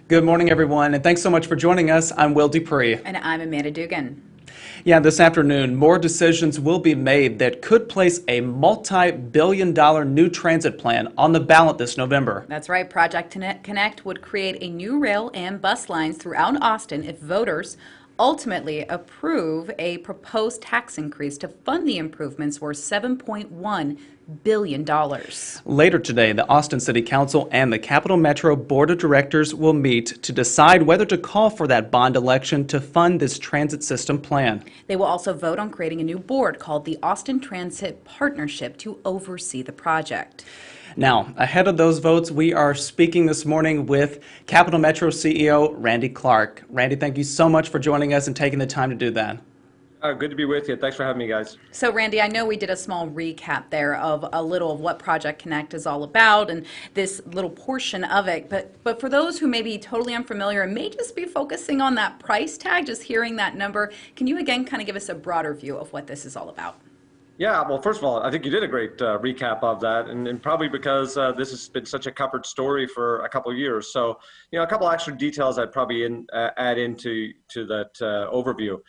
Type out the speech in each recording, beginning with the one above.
Good morning, everyone, and thanks so much for joining us. I'm Will DuPree. And I'm Amanda Dugan. Yeah, this afternoon, more decisions will be made that could place a multi-billion-dollar new transit plan on the ballot this November. That's right. Project Connect would create a new rail and bus lines throughout Austin if voters ultimately approve a proposed tax increase to fund the improvements worth $7.1 billion. Later today, the Austin City Council and the Capital Metro Board of Directors will meet to decide whether to call for that bond election to fund this transit system plan. They will also vote on creating a new board called the Austin Transit Partnership to oversee the project. Now, ahead of those votes, we are speaking this morning with Capital Metro CEO Randy Clarke. Randy, thank you so much for joining us and taking the time to do that. Good to be with you. Thanks for having me, guys. So, Randy, I know we did a small recap there of a little of what Project Connect is all about and this little portion of it. But for those who may be totally unfamiliar and may just be focusing on that price tag, just hearing that number, can you again kind of give us a broader view of what this is all about? Yeah, well, first of all, I think you did a great recap of that, and probably because this has been such a covered story for a couple of years. So, a couple extra details I'd probably add into that overview.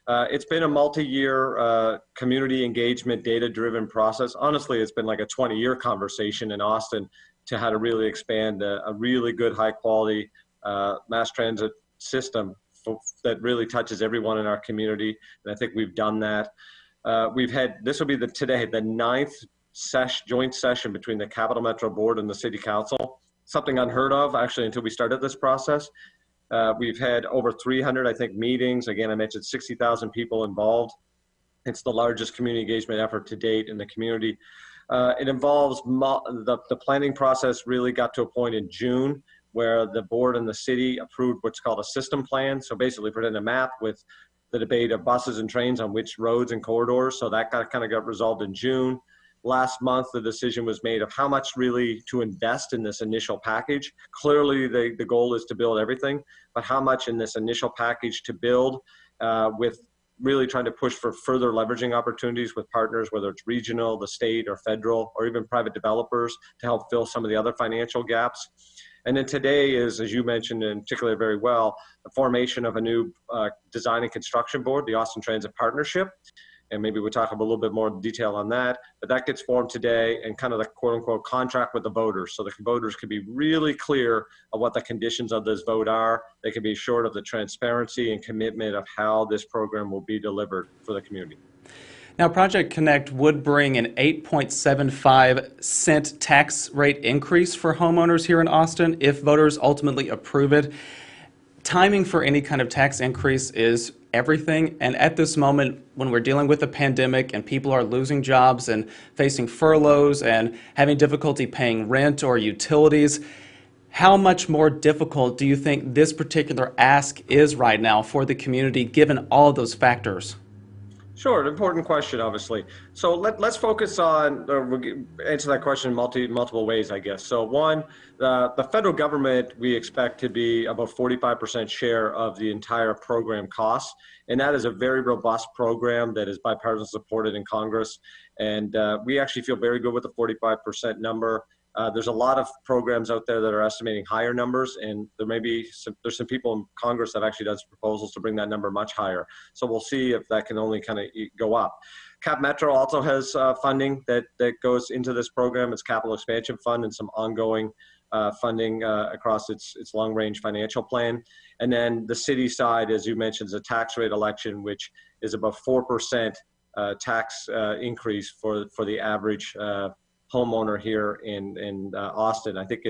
It's been a multi-year community engagement, data-driven process. Honestly, it's been like a 20-year conversation in Austin to how to really expand a really good, high-quality mass transit system that really touches everyone in our community, and I think we've done that. This will be today the ninth joint session between the Capital Metro Board and the City Council, something unheard of actually until we started this process. We've had over 300, I think, meetings. Again, I mentioned 60,000 people involved. It's the largest community engagement effort to date in the community. It involves the planning process really got to a point in June where the board and the city approved what's called a system plan. So basically put in a map with the debate of buses and trains on which roads and corridors. So that kind of got resolved in June. Last month, the decision was made of how much really to invest in this initial package. Clearly, the goal is to build everything, but how much in this initial package to build with really trying to push for further leveraging opportunities with partners, whether it's regional, the state, or federal, or even private developers to help fill some of the other financial gaps. And then today is, as you mentioned, and particularly very well, the formation of a new design and construction board, the Austin Transit Partnership. And maybe we'll talk a little bit more detail on that. But that gets formed today and kind of the quote unquote contract with the voters. So the voters can be really clear of what the conditions of this vote are. They can be assured of the transparency and commitment of how this program will be delivered for the community. Now, Project Connect would bring an 8.75-cent tax rate increase for homeowners here in Austin if voters ultimately approve it. Timing for any kind of tax increase is everything, and at this moment, when we're dealing with a pandemic and people are losing jobs and facing furloughs and having difficulty paying rent or utilities, how much more difficult do you think this particular ask is right now for the community, given all of those factors? Sure, an important question, obviously. So let's focus on, we'll answer that question in multiple ways, I guess. So one, the federal government, we expect to be about 45% share of the entire program costs. And that is a very robust program that is bipartisan supported in Congress. And we actually feel very good with the 45% number. There's a lot of programs out there that are estimating higher numbers, and there's some people in Congress that have actually done some proposals to bring that number much higher. So we'll see if that can only kind of go up. Cap Metro also has funding that goes into this program. It's capital expansion fund and some ongoing funding across its long-range financial plan. And then the city side, as you mentioned, is a tax rate election, which is about 4% tax increase for the average homeowner here in Austin. I think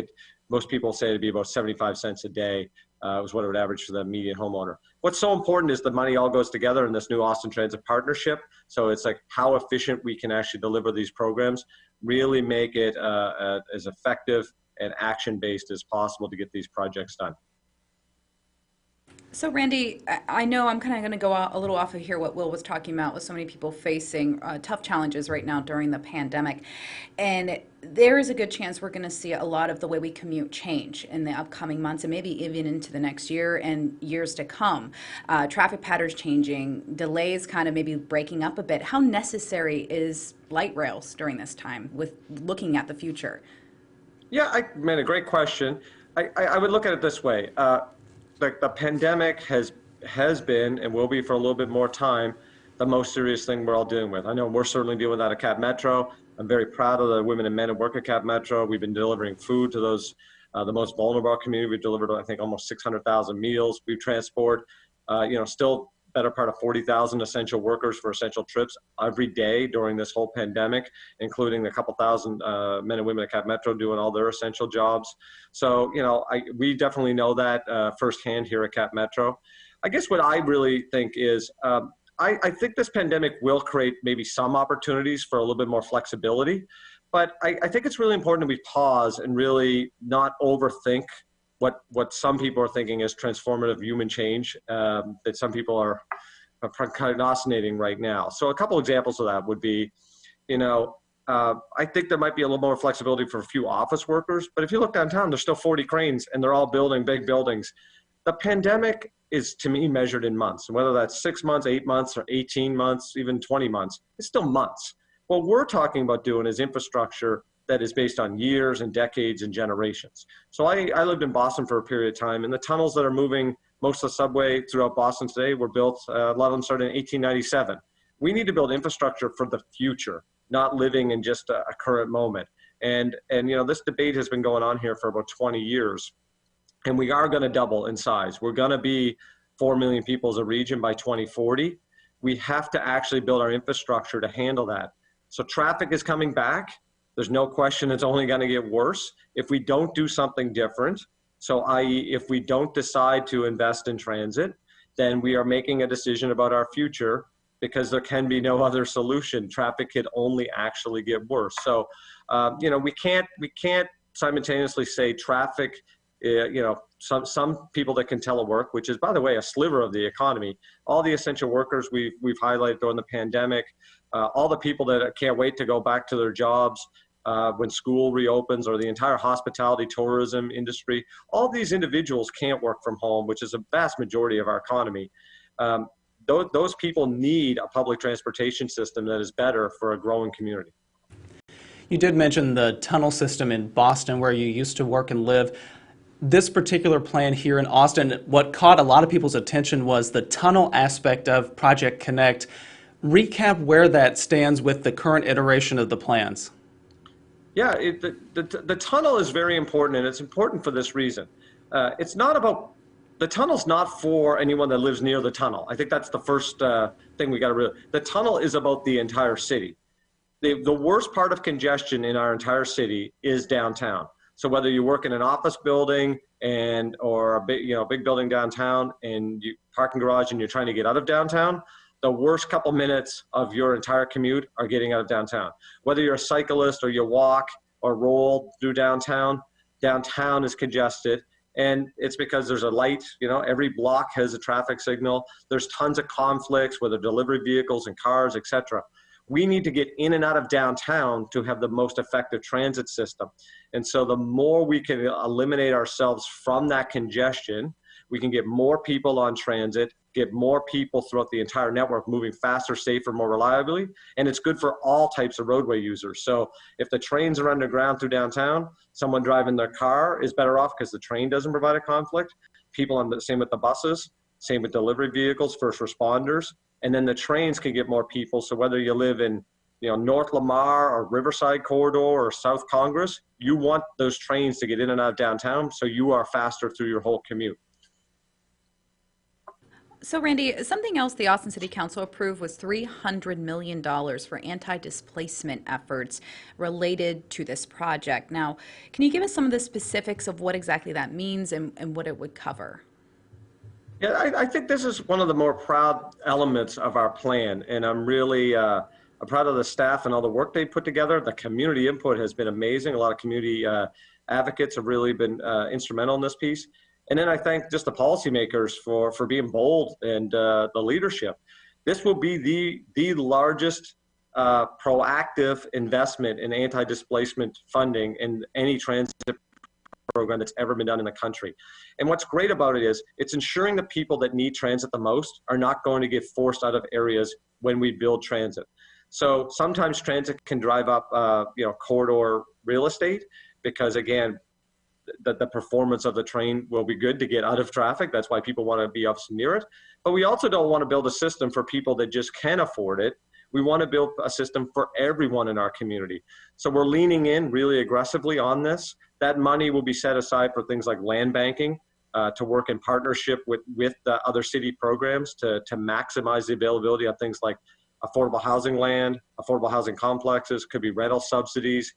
most people say it'd be about 75 cents a day was what it would average for the median homeowner. What's so important is the money all goes together in this new Austin Transit Partnership. So it's like how efficient we can actually deliver these programs, really make it as effective and action-based as possible to get these projects done. So, Randy, I know I'm kind of going to go a little off of here what Will was talking about with so many people facing tough challenges right now during the pandemic. And there is a good chance we're going to see a lot of the way we commute change in the upcoming months and maybe even into the next year and years to come. Traffic patterns changing, delays kind of maybe breaking up a bit. How necessary is light rails during this time with looking at the future? Yeah, a great question. I would look at it this way. The pandemic has been and will be for a little bit more time the most serious thing we're all dealing with. I know we're certainly dealing with that at Cap Metro. I'm very proud of the women and men who work at Cap Metro. We've been delivering food to those the most vulnerable community. We've delivered, I think, almost 600,000 meals. We transport, still better part of 40,000 essential workers for essential trips every day during this whole pandemic, including a couple thousand men and women at Cap Metro doing all their essential jobs. So, we definitely know that firsthand here at Cap Metro. I guess what I really think is, I think this pandemic will create maybe some opportunities for a little bit more flexibility, but I think it's really important that we pause and really not overthink what some people are thinking is transformative human change that some people are prognosticating right now. So a couple examples of that would be, I think there might be a little more flexibility for a few office workers, but if you look downtown, there's still 40 cranes and they're all building big buildings. The pandemic is, to me, measured in months, and whether that's 6 months, 8 months, or 18 months, even 20 months, it's still months. What we're talking about doing is infrastructure that is based on years and decades and generations. So I lived in Boston for a period of time, and the tunnels that are moving most of the subway throughout Boston today were built, a lot of them started in 1897. We need to build infrastructure for the future, not living in just a current moment. And this debate has been going on here for about 20 years, and we are going to double in size. We're going to be 4 million people as a region by 2040. We have to actually build our infrastructure to handle that. So traffic is coming back. There's no question it's only going to get worse if we don't do something different. So i.e., if we don't decide to invest in transit, then we are making a decision about our future, because there can be no other solution. Traffic could only actually get worse. So, we can't simultaneously say traffic, some people that can telework, which is, by the way, a sliver of the economy. All the essential workers we've highlighted during the pandemic, all the people that can't wait to go back to their jobs when school reopens, or the entire hospitality tourism industry. All these individuals can't work from home, which is a vast majority of our economy. Those people need a public transportation system that is better for a growing community. You did mention the tunnel system in Boston where you used to work and live. This particular plan here in Austin, what caught a lot of people's attention was the tunnel aspect of Project Connect. Recap where that stands with the current iteration of the plans. Yeah, the tunnel is very important, and it's important for this reason. It's not about, the tunnel's not for anyone that lives near the tunnel. I think that's the first thing we got to realize. The tunnel is about the entire city. The worst part of congestion in our entire city is downtown. So whether you work in an office building or a big building downtown, and you parking garage and you're trying to get out of downtown, the worst couple minutes of your entire commute are getting out of downtown. Whether you're a cyclist or you walk or roll through downtown, downtown is congested. And it's because there's a light, every block has a traffic signal. There's tons of conflicts, whether delivery vehicles and cars, etc. We need to get in and out of downtown to have the most effective transit system. And so the more we can eliminate ourselves from that congestion, we can get more people on transit, get more people throughout the entire network moving faster, safer, more reliably, and it's good for all types of roadway users. So if the trains are underground through downtown, someone driving their car is better off because the train doesn't provide a conflict. Same with the buses, same with delivery vehicles, first responders, and then the trains can get more people. So whether you live in North Lamar or Riverside Corridor or South Congress, you want those trains to get in and out of downtown so you are faster through your whole commute. So, Randy, something else the Austin City Council approved was $300 million for anti-displacement efforts related to this project. Now, can you give us some of the specifics of what exactly that means and what it would cover? Yeah, I think this is one of the more proud elements of our plan, and I'm really I'm proud of the staff and all the work they put together. The community input has been amazing. A lot of community advocates have really been instrumental in this piece. And then I thank just the policymakers for being bold and the leadership. This will be the largest proactive investment in anti-displacement funding in any transit program that's ever been done in the country. And what's great about it is it's ensuring the people that need transit the most are not going to get forced out of areas when we build transit. So sometimes transit can drive up corridor real estate because, again, that the performance of the train will be good to get out of traffic. That's why people want to be obviously near it. But we also don't want to build a system for people that just can't afford it. We want to build a system for everyone in our community. So we're leaning in really aggressively on this. That money will be set aside for things like land banking, to work in partnership with the other city programs to maximize the availability of things like affordable housing land, affordable housing complexes, could be rental subsidies,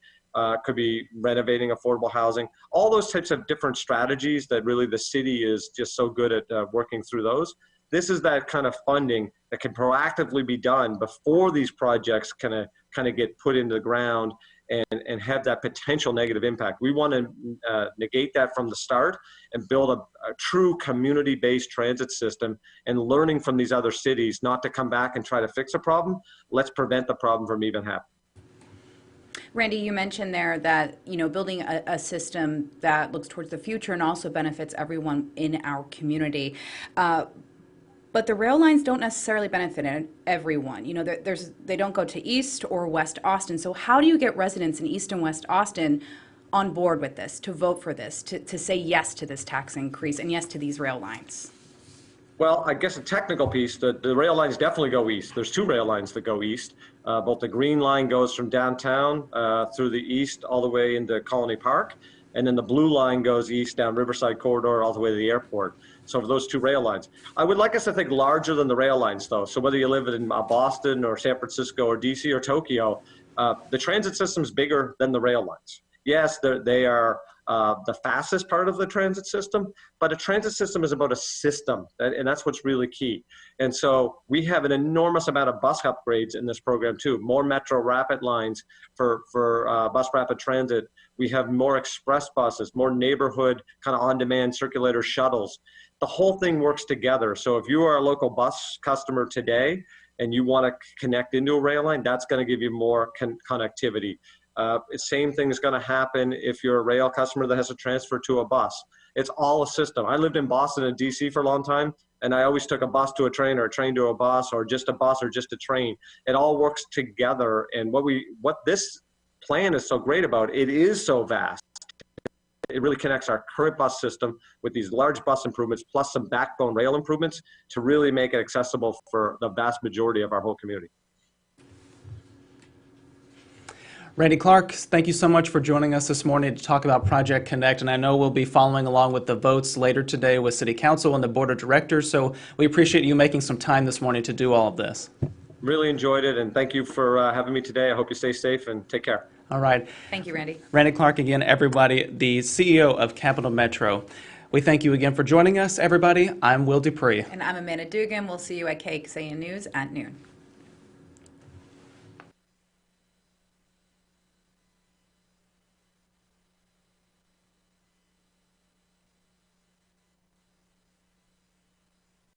could be renovating affordable housing, all those types of different strategies that really the city is just so good at working through those. This is that kind of funding that can proactively be done before these projects kind of get put into the ground and have that potential negative impact. We want to negate that from the start and build a true community-based transit system, and learning from these other cities not to come back and try to fix a problem. Let's prevent the problem from even happening. Randy, you mentioned there that, building a system that looks towards the future and also benefits everyone in our community. But the rail lines don't necessarily benefit everyone. They don't go to East or West Austin. So how do you get residents in East and West Austin on board with this, to vote for this, to say yes to this tax increase and yes to these rail lines? Well, I guess a technical piece, the rail lines definitely go east. There's 2 rail lines that go east. Both the green line goes from downtown through the east all the way into Colony Park, and then the blue line goes east down Riverside Corridor all the way to the airport. So for those 2 rail lines. I would like us to think larger than the rail lines, though. So whether you live in Boston or San Francisco or DC or Tokyo, the transit system is bigger than the rail lines. Yes, they are the fastest part of the transit system, but a transit system is about a system, and that's what's really key. And so we have an enormous amount of bus upgrades in this program too. More Metro Rapid lines for bus rapid transit. We have more express buses, more neighborhood kind of on-demand circulator shuttles. The whole thing works together. So if you are a local bus customer today and you want to connect into a rail line, that's going to give you more connectivity. Same thing is going to happen if you're a rail customer that has to transfer to a bus. It's all a system. I lived in Boston and DC for a long time, and I always took a bus to a train or a train to a bus or just a train. It all works together. And what this plan is so great about, it is so vast. It really connects our current bus system with these large bus improvements plus some backbone rail improvements to really make it accessible for the vast majority of our whole community. Randy Clarke, thank you so much for joining us this morning to talk about Project Connect. And I know we'll be following along with the votes later today with City Council and the Board of Directors. So we appreciate you making some time this morning to do all of this. Really enjoyed it, and thank you for having me today. I hope you stay safe and take care. All right. Thank you, Randy. Randy Clarke again, everybody, the CEO of Capital Metro. We thank you again for joining us, everybody. I'm Will DuPree. And I'm Amanda Dugan. We'll see you at KXAN News at noon.